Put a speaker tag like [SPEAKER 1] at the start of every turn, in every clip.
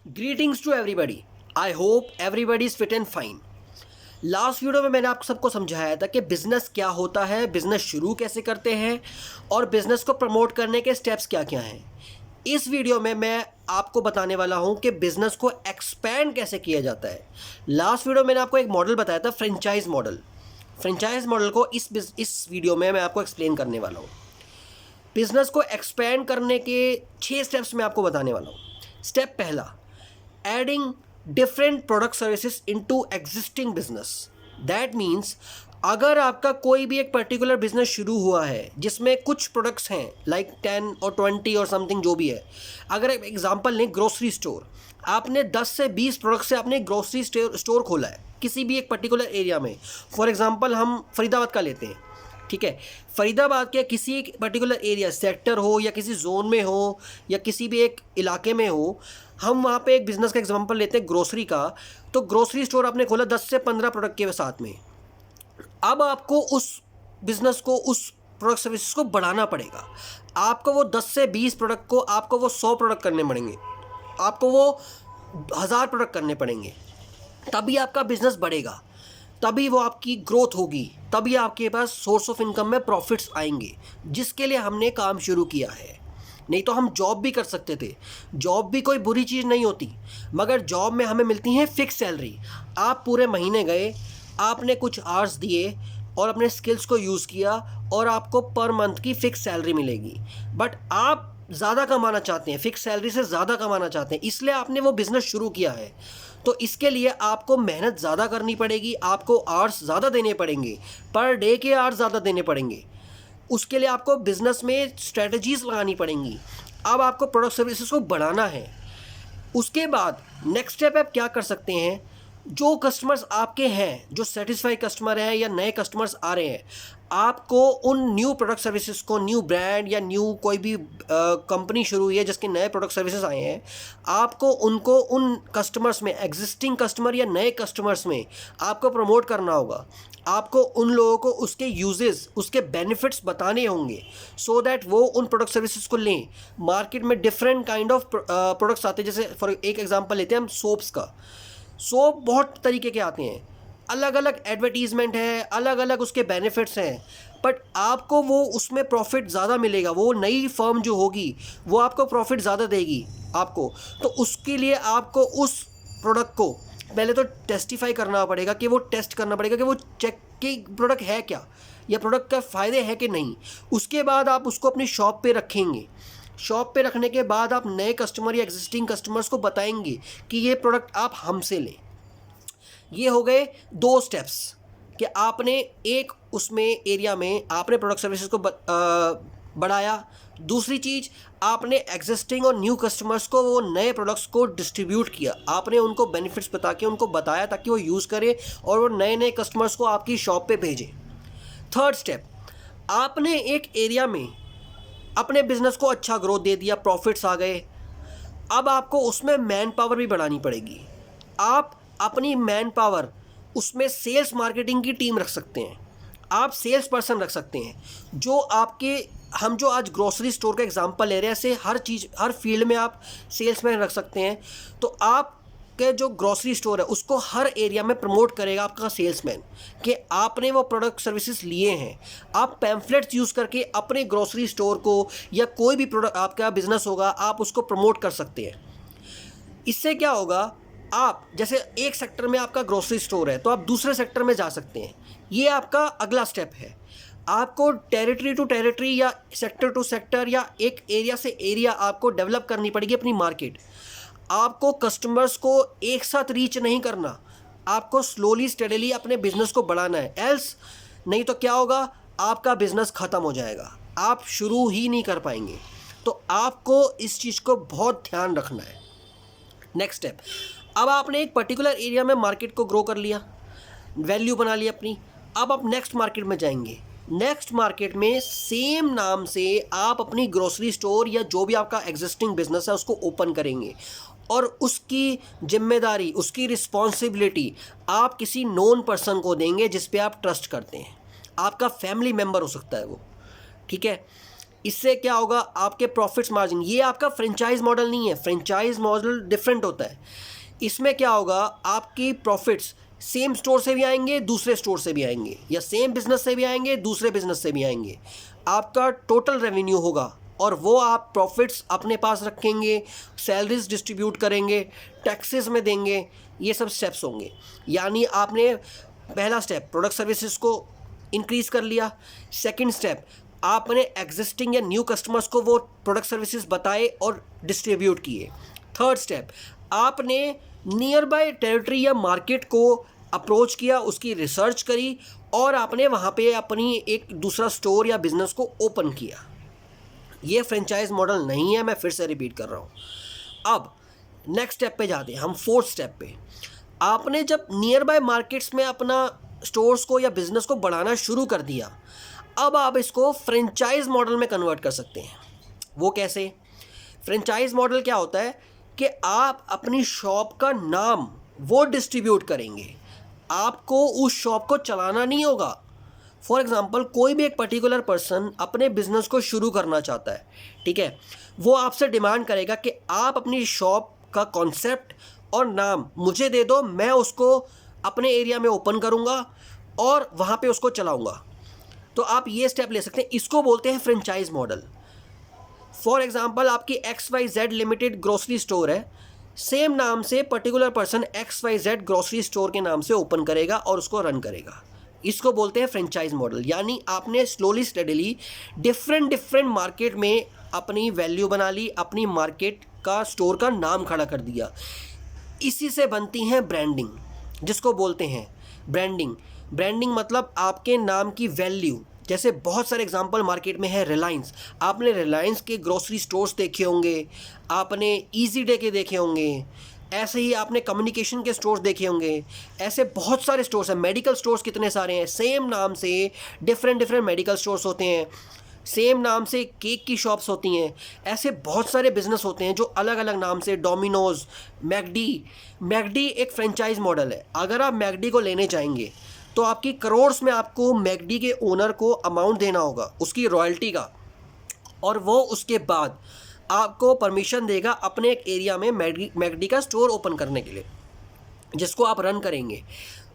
[SPEAKER 1] Greetings to everybody. I hope everybody is fit and fine. Last video में मैंने आप सबको समझाया था कि बिज़नेस क्या होता है, बिज़नेस शुरू कैसे करते हैं और बिज़नेस को प्रमोट करने के स्टेप्स क्या क्या हैं। इस वीडियो में मैं आपको बताने वाला हूं कि बिज़नेस को एक्सपैंड कैसे किया जाता है। लास्ट वीडियो में मैंने आपको एक मॉडल बताया था, फ्रेंचाइज मॉडल। फ्रेंचाइज मॉडल को इस वीडियो में मैं आपको एक्सप्लेन करने वाला हूँ। बिज़नेस को एक्सपैंड करने के 6 स्टेप्स मैं आपको बताने वाला हूँ। स्टेप पहला, adding different product services into existing business. That means अगर आपका कोई भी एक पर्टिकुलर बिजनेस शुरू हुआ है जिसमें कुछ प्रोडक्ट्स हैं लाइक 10 और 20 और समथिंग जो भी है, अगर एक एग्जांपल लें ग्रोसरी स्टोर, आपने 10 से 20 प्रोडक्ट से आपने ग्रोसरी स्टोर खोला है किसी भी एक पर्टिकुलर एरिया में। फॉर एग्जांपल हम फरीदाबाद का लेते हैं, ठीक है। फरीदाबाद के किसी एक पर्टिकुलर एरिया, सेक्टर हो या किसी जोन में हो या किसी भी एक इलाके में हो, हम वहाँ पे एक बिज़नेस का एग्जांपल लेते हैं ग्रोसरी का। तो ग्रोसरी स्टोर आपने खोला 10 से 15 प्रोडक्ट के साथ में। अब आपको उस बिज़नेस को, उस प्रोडक्ट सर्विसेज को बढ़ाना पड़ेगा। आपको वो 10 से 20 प्रोडक्ट को आपको वो 100 प्रोडक्ट करने पड़ेंगे, आपको वो 1000 प्रोडक्ट करने पड़ेंगे, तभी आपका बिज़नेस बढ़ेगा, तभी वो आपकी ग्रोथ होगी, तभी आपके पास सोर्स ऑफ इनकम में प्रॉफिट्स आएंगे, जिसके लिए हमने काम शुरू किया है। नहीं तो हम जॉब भी कर सकते थे। जॉब भी कोई बुरी चीज़ नहीं होती, मगर जॉब में हमें मिलती है फिक्स सैलरी। आप पूरे महीने गए, आपने कुछ आवर्स दिए और अपने स्किल्स को यूज़ किया और आपको पर मंथ की फ़िक्स सैलरी मिलेगी। बट आप ज़्यादा कमाना चाहते हैं, फ़िक्स सैलरी से ज़्यादा कमाना चाहते हैं, इसलिए आपने वो बिज़नेस शुरू किया है। तो इसके लिए आपको मेहनत ज़्यादा करनी पड़ेगी, आपको आवर्स ज़्यादा देने पड़ेंगे, पर डे के आवर्स ज़्यादा देने पड़ेंगे। उसके लिए आपको बिज़नेस में स्ट्रेटजीज़ लगानी पड़ेंगी। अब आपको प्रोडक्ट सर्विसेज को बढ़ाना है। उसके बाद नेक्स्ट स्टेप आप क्या कर सकते हैं, जो कस्टमर्स आपके हैं, जो सेटिस्फाई कस्टमर हैं या नए कस्टमर्स आ रहे हैं, आपको उन न्यू प्रोडक्ट सर्विसेज को, न्यू ब्रांड या न्यू कोई भी कंपनी शुरू हुई है जिसके नए प्रोडक्ट सर्विसेज आए हैं, आपको उनको उन कस्टमर्स में, एग्जिस्टिंग कस्टमर या नए कस्टमर्स में आपको प्रमोट करना होगा। आपको उन लोगों को उसके यूजेस, उसके बेनिफिट्स बताने होंगे, सो दैट वो उन प्रोडक्ट सर्विसेज को लें। मार्केट में डिफरेंट काइंड ऑफ प्रोडक्ट्स आते हैं, जैसे फॉर एक एग्जांपल लेते हैं हम सोप्स का। सोप बहुत तरीके के आते हैं, अलग अलग एडवर्टीजमेंट है, अलग अलग उसके बेनिफिट्स हैं, बट आपको वो उसमें प्रॉफिट ज़्यादा मिलेगा। वो नई फर्म जो होगी वो आपको प्रॉफिट ज़्यादा देगी आपको। तो उसके लिए आपको उस प्रोडक्ट को पहले तो टेस्टिफाई करना पड़ेगा, कि वो टेस्ट करना पड़ेगा कि वो चेक कि प्रोडक्ट है क्या, या प्रोडक्ट का फ़ायदे है कि नहीं। उसके बाद आप उसको अपनी शॉप पे रखेंगे। शॉप पे रखने के बाद आप नए कस्टमर या एग्जिस्टिंग कस्टमर्स को बताएंगे कि ये प्रोडक्ट आप हमसे लें। ये हो गए 2 स्टेप्स कि आपने एक उसमें एरिया में आपने प्रोडक्ट सर्विसेज को बढ़ाया। दूसरी चीज़, आपने एग्जिस्टिंग और न्यू कस्टमर्स को वो नए प्रोडक्ट्स को डिस्ट्रीब्यूट किया, आपने उनको बेनिफिट्स बता के उनको बताया ताकि वो यूज़ करें और वो नए नए कस्टमर्स को आपकी शॉप पे भेजें। थर्ड स्टेप, आपने एक एरिया में अपने बिजनेस को अच्छा ग्रोथ दे दिया, प्रॉफिट्स आ गए। अब आपको उसमें मैन पावर भी बढ़ानी पड़ेगी। आप अपनी मैन पावर उसमें सेल्स मार्केटिंग की टीम रख सकते हैं, आप सेल्स पर्सन रख सकते हैं, जो आपके, हम जो आज ग्रोसरी स्टोर का एग्जांपल ले रहे हैं, ऐसे हर चीज़, हर फील्ड में आप सेल्समैन रख सकते हैं। तो आप के जो ग्रोसरी स्टोर है उसको हर एरिया में प्रमोट करेगा आपका सेल्समैन, कि आपने वो प्रोडक्ट सर्विसेज लिए हैं। आप पैम्फलेट्स यूज़ करके अपने ग्रोसरी स्टोर को या कोई भी प्रोडक्ट आपका बिजनेस होगा आप उसको प्रमोट कर सकते हैं। इससे क्या होगा, आप जैसे एक सेक्टर में आपका ग्रोसरी स्टोर है तो आप दूसरे सेक्टर में जा सकते हैं। ये आपका अगला स्टेप है। आपको टेरिटरी टू टेरिटरी या सेक्टर टू सेक्टर या एक एरिया से एरिया आपको डेवलप करनी पड़ेगी अपनी मार्केट। आपको कस्टमर्स को एक साथ रीच नहीं करना, आपको स्लोली स्टेडीली अपने बिजनेस को बढ़ाना है। एल्स नहीं तो क्या होगा, आपका बिजनेस ख़त्म हो जाएगा, आप शुरू ही नहीं कर पाएंगे। तो आपको इस चीज़ को बहुत ध्यान रखना है। नेक्स्ट स्टेप, अब आपने एक पर्टिकुलर एरिया में मार्केट को ग्रो कर लिया, वैल्यू बना लिया अपनी। अब आप नेक्स्ट मार्केट में जाएंगे। नेक्स्ट मार्केट में सेम नाम से आप अपनी ग्रोसरी स्टोर या जो भी आपका एग्जिस्टिंग बिजनेस है उसको ओपन करेंगे, और उसकी जिम्मेदारी, उसकी रिस्पॉन्सिबिलिटी आप किसी नोन पर्सन को देंगे जिस पे आप ट्रस्ट करते हैं। आपका फैमिली मेम्बर हो सकता है वो, ठीक है। इससे क्या होगा, आपके प्रॉफिट्स मार्जिन, ये आपका फ्रेंचाइज मॉडल नहीं है, फ्रेंचाइज मॉडल डिफरेंट होता है। इसमें क्या होगा, आपकी प्रॉफिट्स सेम स्टोर से भी आएंगे, दूसरे स्टोर से भी आएंगे, या सेम बिजनेस से भी आएंगे, दूसरे बिजनेस से भी आएंगे। आपका टोटल रेवेन्यू होगा और वो आप प्रॉफिट्स अपने पास रखेंगे, सैलरीज डिस्ट्रीब्यूट करेंगे, टैक्सेस में देंगे, ये सब स्टेप्स होंगे। यानी आपने पहला स्टेप प्रोडक्ट सर्विसेज को इंक्रीज़ कर लिया। सेकंड स्टेप, आपने एग्जिस्टिंग या न्यू कस्टमर्स को वो प्रोडक्ट सर्विसेज बताए और डिस्ट्रीब्यूट किए। थर्ड स्टेप, आपने नियर बाय टेरिटरी या मार्केट को अप्रोच किया, उसकी रिसर्च करी और आपने वहाँ पे अपनी एक दूसरा स्टोर या बिजनेस को ओपन किया। ये फ्रेंचाइज मॉडल नहीं है, मैं फिर से रिपीट कर रहा हूँ। अब नेक्स्ट स्टेप पे जाते हैं हम, फोर्थ स्टेप पे। आपने जब नियर बाय मार्केट्स में अपना स्टोर्स को या बिज़नेस को बढ़ाना शुरू कर दिया, अब आप इसको फ्रेंचाइज मॉडल में कन्वर्ट कर सकते हैं। वो कैसे? फ्रेंचाइज मॉडल क्या होता है कि आप अपनी शॉप का नाम वो डिस्ट्रीब्यूट करेंगे, आपको उस शॉप को चलाना नहीं होगा। फॉर एग्ज़ाम्पल, कोई भी एक पर्टिकुलर पर्सन अपने बिजनेस को शुरू करना चाहता है, ठीक है, वो आपसे डिमांड करेगा कि आप अपनी शॉप का कॉन्सेप्ट और नाम मुझे दे दो, मैं उसको अपने एरिया में ओपन करूँगा और वहाँ पे उसको चलाऊँगा। तो आप ये स्टेप ले सकते हैं, इसको बोलते हैं फ्रेंचाइज मॉडल। फॉर एग्ज़ाम्पल, आपकी XYZ लिमिटेड ग्रोसरी स्टोर है, सेम नाम से particular person XYZ grocery store के नाम से ओपन करेगा और उसको रन करेगा। इसको बोलते हैं फ्रेंचाइज मॉडल। यानी आपने स्लोली स्टेडली डिफरेंट मार्केट में अपनी वैल्यू बना ली, अपनी मार्केट का स्टोर का नाम खड़ा कर दिया। इसी से बनती हैं ब्रांडिंग, जिसको बोलते हैं ब्रांडिंग। ब्रांडिंग मतलब आपके नाम की वैल्यू। जैसे बहुत सारे एग्जांपल मार्केट में है, रिलायंस, आपने रिलायंस के ग्रोसरी स्टोर्स देखे होंगे, आपने ईजी डे के देखे होंगे, ऐसे ही आपने कम्युनिकेशन के स्टोर्स देखे होंगे, ऐसे बहुत सारे स्टोर्स हैं। मेडिकल स्टोर्स कितने सारे हैं, सेम नाम से डिफरेंट मेडिकल स्टोर्स होते हैं, सेम नाम से केक की शॉप्स होती हैं। ऐसे बहुत सारे बिजनेस होते हैं जो अलग अलग नाम से, डोमिनोज, मैकडी एक फ्रेंचाइज मॉडल है। अगर आप मैकडी को लेने जाएंगे तो आपकी करोड़्स में आपको मैकडी के ओनर को अमाउंट देना होगा उसकी रॉयल्टी का, और वो उसके बाद आपको परमिशन देगा अपने एक एरिया में मैकडी का स्टोर ओपन करने के लिए, जिसको आप रन करेंगे।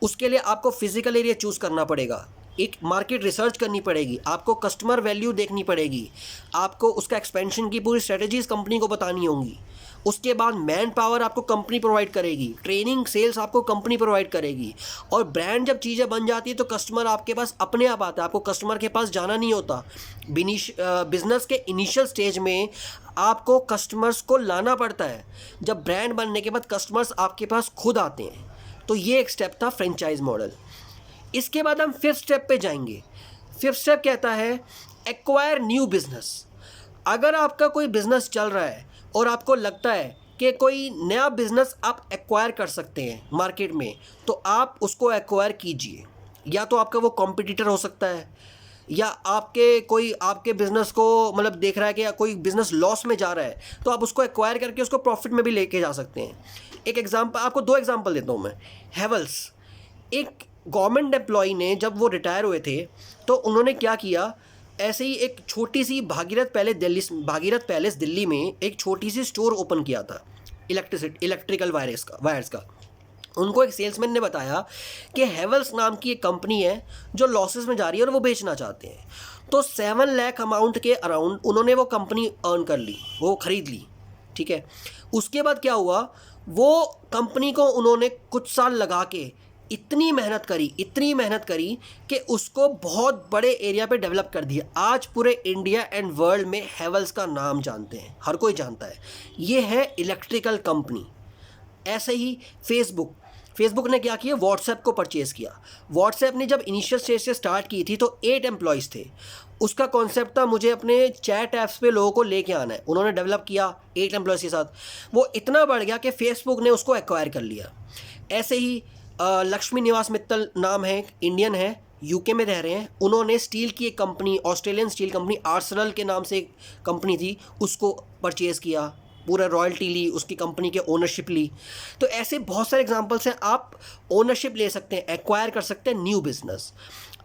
[SPEAKER 1] उसके लिए आपको फिजिकल एरिया चूज़ करना पड़ेगा, एक मार्केट रिसर्च करनी पड़ेगी, आपको कस्टमर वैल्यू देखनी पड़ेगी, आपको उसका एक्सपेंशन की पूरी स्ट्रेटजीज कंपनी को बतानी होंगी। उसके बाद मैन पावर आपको कंपनी प्रोवाइड करेगी, ट्रेनिंग सेल्स आपको कंपनी प्रोवाइड करेगी, और ब्रांड जब चीज़ें बन जाती है तो कस्टमर आपके पास अपने आप आता है, आपको कस्टमर के पास जाना नहीं होता। बिजनेस के इनिशियल स्टेज में आपको कस्टमर्स को लाना पड़ता है, जब ब्रांड बनने के बाद कस्टमर्स आपके पास खुद आते हैं। तो ये एक स्टेप था फ्रेंचाइज मॉडल। इसके बाद हम फिफ्थ स्टेप पे जाएंगे। फिफ्थ स्टेप कहता है एक्वायर न्यू बिजनेस। अगर आपका कोई बिजनेस चल रहा है और आपको लगता है कि कोई नया बिजनेस आप एक्वायर कर सकते हैं मार्केट में, तो आप उसको एक्वायर कीजिए। या तो आपका वो कॉम्पिटिटर हो सकता है, या आपके बिजनेस को मतलब देख रहा है कि कोई बिजनेस लॉस में जा रहा है, तो आप उसको एक्वायर करके उसको प्रॉफिट में भी लेके जा सकते हैं। एक एग्जांपल, आपको दो एग्जांपल देता हूँ मैं। हेवल्स, एक गवर्नमेंट एम्प्लॉई ने जब वो रिटायर हुए थे तो उन्होंने क्या किया, ऐसे ही एक छोटी सी भागीरथ पैलेस दिल्ली में एक छोटी सी स्टोर ओपन किया था इलेक्ट्रिकल वायर्स का। उनको एक सेल्समैन ने बताया कि हेवल्स नाम की एक कंपनी है जो लॉसेस में जा रही है और वो बेचना चाहते हैं। तो 7 लाख अमाउंट के अराउंड उन्होंने वो कंपनी अर्न कर ली, वो ख़रीद ली, ठीक है। उसके बाद क्या हुआ, वो कंपनी को उन्होंने कुछ साल लगा के इतनी मेहनत करी कि उसको बहुत बड़े एरिया पे डेवलप कर दिया। आज पूरे इंडिया एंड वर्ल्ड में हेवल्स का नाम जानते हैं, हर कोई जानता है। ये है इलेक्ट्रिकल कंपनी। ऐसे ही फेसबुक ने क्या किया, व्हाट्सएप को परचेज़ किया। व्हाट्सएप ने जब इनिशियल स्टेज से स्टार्ट की थी तो 8 एम्प्लॉयज़ थे। उसका कॉन्सेप्ट था मुझे अपने चैट ऐप्स पे लोगों को लेके आना है। उन्होंने डेवलप किया 8 एम्प्लॉयज़ के साथ, वो इतना बढ़ गया कि फेसबुक ने उसको एक्वायर कर लिया। ऐसे ही लक्ष्मी निवास मित्तल नाम है, इंडियन है, यूके में रह रहे हैं। उन्होंने स्टील की एक company, Australian steel company Arsenal के नाम से एक कंपनी थी, उसको परचेज़ किया। पूरा रॉयल्टी ली, उसकी कंपनी के ओनरशिप ली। तो ऐसे बहुत सारे एग्जांपल्स हैं, आप ओनरशिप ले सकते हैं, एक्वायर कर सकते हैं न्यू बिजनेस।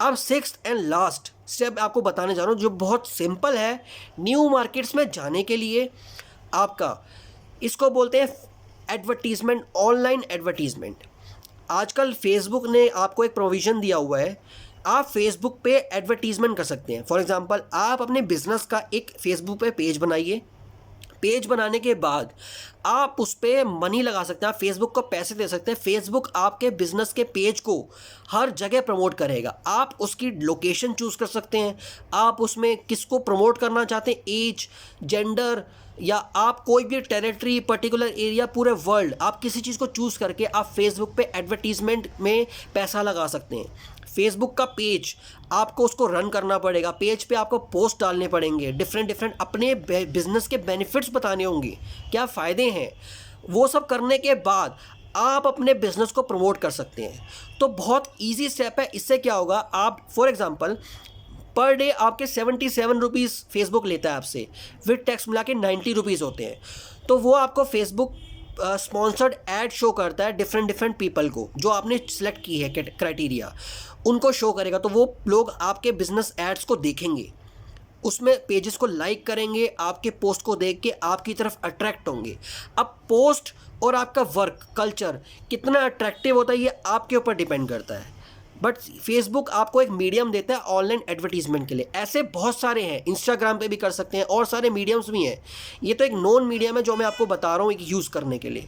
[SPEAKER 1] अब सिक्स्थ एंड लास्ट स्टेप आपको बताने जा रहा हूँ जो बहुत सिंपल है न्यू मार्केट्स में जाने के लिए आपका, इसको बोलते हैं एडवर्टीजमेंट, ऑनलाइन एडवर्टीजमेंट। आजकल फेसबुक ने आपको एक प्रोविज़न दिया हुआ है, आप फेसबुक पे एडवर्टीजमेंट कर सकते हैं। फॉर एग्जांपल आप अपने बिजनेस का एक फेसबुक पे पेज बनाइए, पेज बनाने के बाद आप उस पर मनी लगा सकते हैं, आप फेसबुक को पैसे दे सकते हैं। फेसबुक आपके बिजनेस के पेज को हर जगह प्रमोट करेगा। आप उसकी लोकेशन चूज़ कर सकते हैं, आप उसमें किसको प्रमोट करना चाहते हैं, एज, जेंडर, या आप कोई भी टेरिटरी, पर्टिकुलर एरिया, पूरे वर्ल्ड, आप किसी चीज़ को चूज़ करके आप फेसबुक पे एडवर्टीजमेंट में पैसा लगा सकते हैं। फेसबुक का पेज आपको उसको रन करना पड़ेगा, पेज पे आपको पोस्ट डालने पड़ेंगे, डिफरेंट अपने बिजनेस के बेनिफिट्स बताने होंगे, क्या फ़ायदे हैं। वो सब करने के बाद आप अपने बिजनेस को प्रमोट कर सकते हैं। तो बहुत ईजी स्टेप है। इससे क्या होगा, आप फॉर एग्जांपल पर डे आपके 77 रुपीज़ फेसबुक लेता है आपसे, विद टैक्स मिला के 90 रुपीज़ होते हैं। तो वो आपको फेसबुक स्पॉन्सर्ड ऐड शो करता है डिफरेंट पीपल को, जो आपने सेलेक्ट की है क्राइटेरिया, उनको शो करेगा। तो वो लोग आपके बिजनेस एड्स को देखेंगे, उसमें पेजेस को लाइक करेंगे, आपके पोस्ट को देख के आपकी तरफ अट्रैक्ट होंगे। अब पोस्ट और आपका वर्क कल्चर कितना अट्रैक्टिव होता है ये आपके ऊपर डिपेंड करता है, बट फेसबुक आपको एक मीडियम देता है ऑनलाइन एडवर्टीजमेंट के लिए। ऐसे बहुत सारे हैं, इंस्टाग्राम पे भी कर सकते हैं, और सारे मीडियम्स भी हैं। ये तो एक नॉन मीडियम है जो मैं आपको बता रहा हूँ एक यूज़ करने के लिए।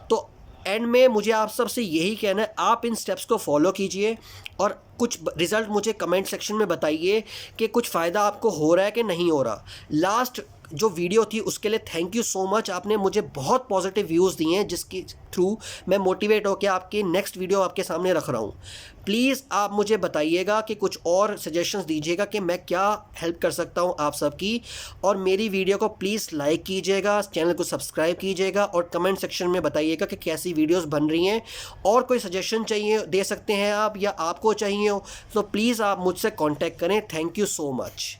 [SPEAKER 1] तो एंड में मुझे आप सबसे यही कहना है, आप इन स्टेप्स को फॉलो कीजिए और कुछ रिज़ल्ट मुझे कमेंट सेक्शन में बताइए कि कुछ फ़ायदा आपको हो रहा है कि नहीं हो रहा। लास्ट जो वीडियो थी उसके लिए थैंक यू सो मच, आपने मुझे बहुत पॉजिटिव व्यूज़ दिए हैं जिसके थ्रू मैं मोटिवेट होकर आपके नेक्स्ट वीडियो आपके सामने रख रहा हूँ। प्लीज़ आप मुझे बताइएगा कि कुछ और सजेशंस दीजिएगा कि मैं क्या हेल्प कर सकता हूँ आप सबकी, और मेरी वीडियो को प्लीज़ लाइक कीजिएगा, चैनल को सब्सक्राइब कीजिएगा, और कमेंट सेक्शन में बताइएगा कि कैसी वीडियोस बन रही हैं, और कोई सजेशन चाहिए दे सकते हैं आप, या आपको चाहिए हो तो प्लीज़ आप मुझसे कांटेक्ट करें। Thank you so much.